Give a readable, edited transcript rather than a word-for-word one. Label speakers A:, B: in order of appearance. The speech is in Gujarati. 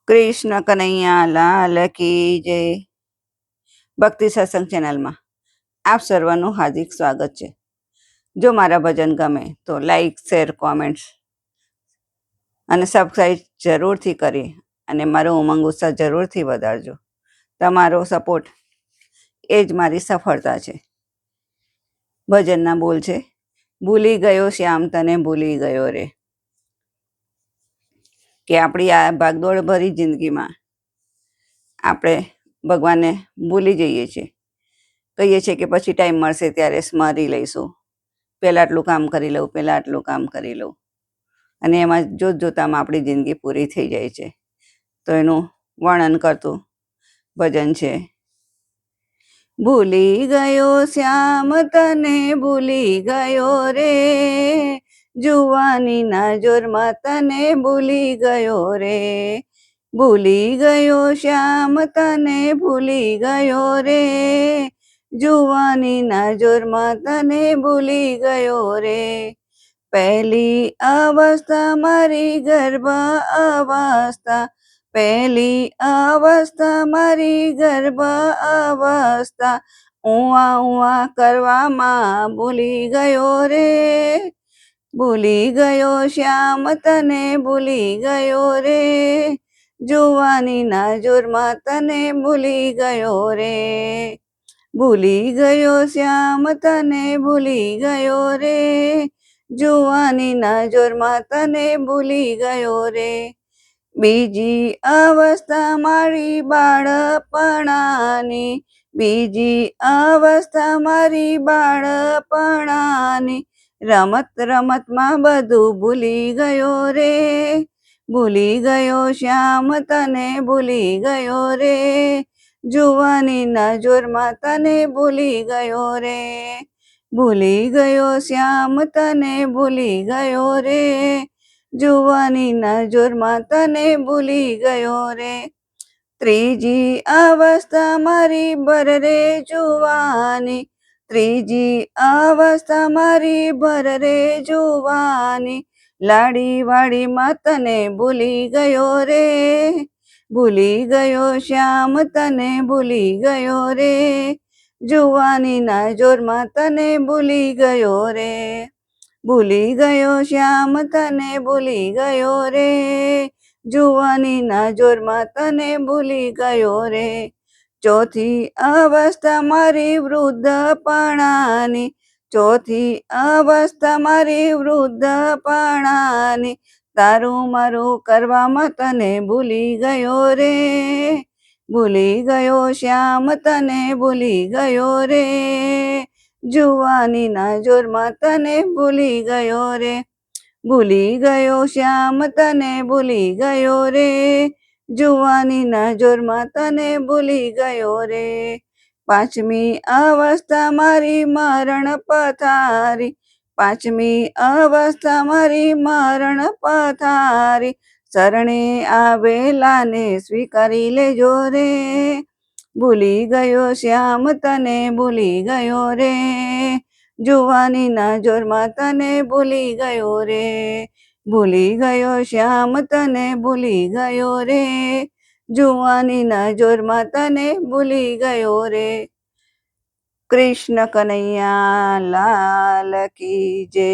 A: કૃષ્ણ કનૈયા લાલ કી જય. ભક્તિ સત્સંગ ચેનલમાં આપ સર્વનું હાર્દિક સ્વાગત છે. જો મારા ભજન ગમે તો લાઈક, શેર, કોમેન્ટ્સ અને સબસ્ક્રાઈબ જરૂરથી કરી અને મારો ઉમંગ ઉત્સાહ જરૂરથી વધારજો. તમારો સપોર્ટ એ જ મારી સફળતા છે. ભજનના બોલ છે, ભૂલી ગયો શ્યામ તને ભૂલી ગયો રે. કે આપણી આ ભાગદોડ ભરી જિંદગીમાં આપણે ભગવાનને ભૂલી જઈએ છીએ. કહીએ છીએ કે પછી ટાઈમ મળશે ત્યારે સ્મરી લઈશું, પહેલાં આટલું કામ કરી લઉં, પહેલાં આટલું કામ કરી લઉં, અને એમાં જોતજોતામાં આપણી જિંદગી પૂરી થઈ જાય છે. તો એનું વર્ણન કરતું ભજન છે. ભૂલી ગયો શ્યામ તને ભૂલી ગયો રે, જુવાનીના જોરમાં તને ભૂલી ગયો રે. ભૂલી ગયો શ્યામ તને ભૂલી ગયો રે, જુવાનીના જોરમાં તને ભૂલી ગયો રે. પહેલી અવસ્થા મારી ગર્ભ અવસ્થા, પહેલી અવસ્થા મારી ગર્ભ અવસ્થા, ઉવા ઉવા કરવામાં ભૂલી ગયો રે. ભૂલી ગયો શ્યામ તને ભૂલી ગયો રે, જુવાનીના જોરમાં તને ભૂલી ગયો રે. ભૂલી ગયો શ્યામ તને ભૂલી ગયો રે, જુવાનીના જોરમાં તને ભૂલી ગયો રે. બીજી અવસ્થા મારી બાળપણાની, બીજી અવસ્થા મારી બાળપણાની, રમત રમતમાં બધું ભૂલી ગયો રે. ભૂલી ગયો શ્યામ તને ભૂલી ગયો રે, જુવાનીના જોરમાં તને ભૂલી ગયો રે. ભૂલી ગયો શ્યામ તને ભૂલી ગયો રે, જુવાનીના જોરમાં તને ભૂલી ગયો રે. ત્રીજી અવસ્થા મારી ભર રે જુવાની, ત્રીજી અવસ્થા મારી ભર રે જુવાની, લાડી વાડીમાં તને ભૂલી ગયો રે. ભૂલી ગયો શ્યામ તને ભૂલી ગયો રે, જુવાનીના જોરમાં તને ભૂલી ગયો રે. ભૂલી ગયો શ્યામ તને ભૂલી ગયો રે, જુવાનીના જોરમાં તને ભૂલી ગયો રે. ચોથી અવસ્થા મારી વૃદ્ધપણાની, ચોથી અવસ્થા મારી વૃદ્ધપણાની, તારું મારું કરવામાં તને ભૂલી ગયો રે. ભૂલી ગયો શ્યામ તને ભૂલી ગયો રે, જુવાનીના જોરમાં તને ભૂલી ગયો રે. ભૂલી ગયો શ્યામ તને ભૂલી ગયો રે, જુવાનીના જોરમાં તને ભૂલી ગયો રે. પાંચમી અવસ્થા મારી મરણ પથારી, પાંચમી અવસ્થા મારી મરણ પથારી, શરણે આવેલાને સ્વીકારી લેજો રે. ભૂલી ગયો શ્યામ તને ભૂલી ગયો રે, જુવાનીના જોરમાં તને ભૂલી ગયો રે. ભૂલી ગયો શ્યામ તને ભૂલી ગયો રે, જુવાનીના જોરમાં તને ભૂલી ગયો રે. કૃષ્ણ કનૈયા લાલ કી જય.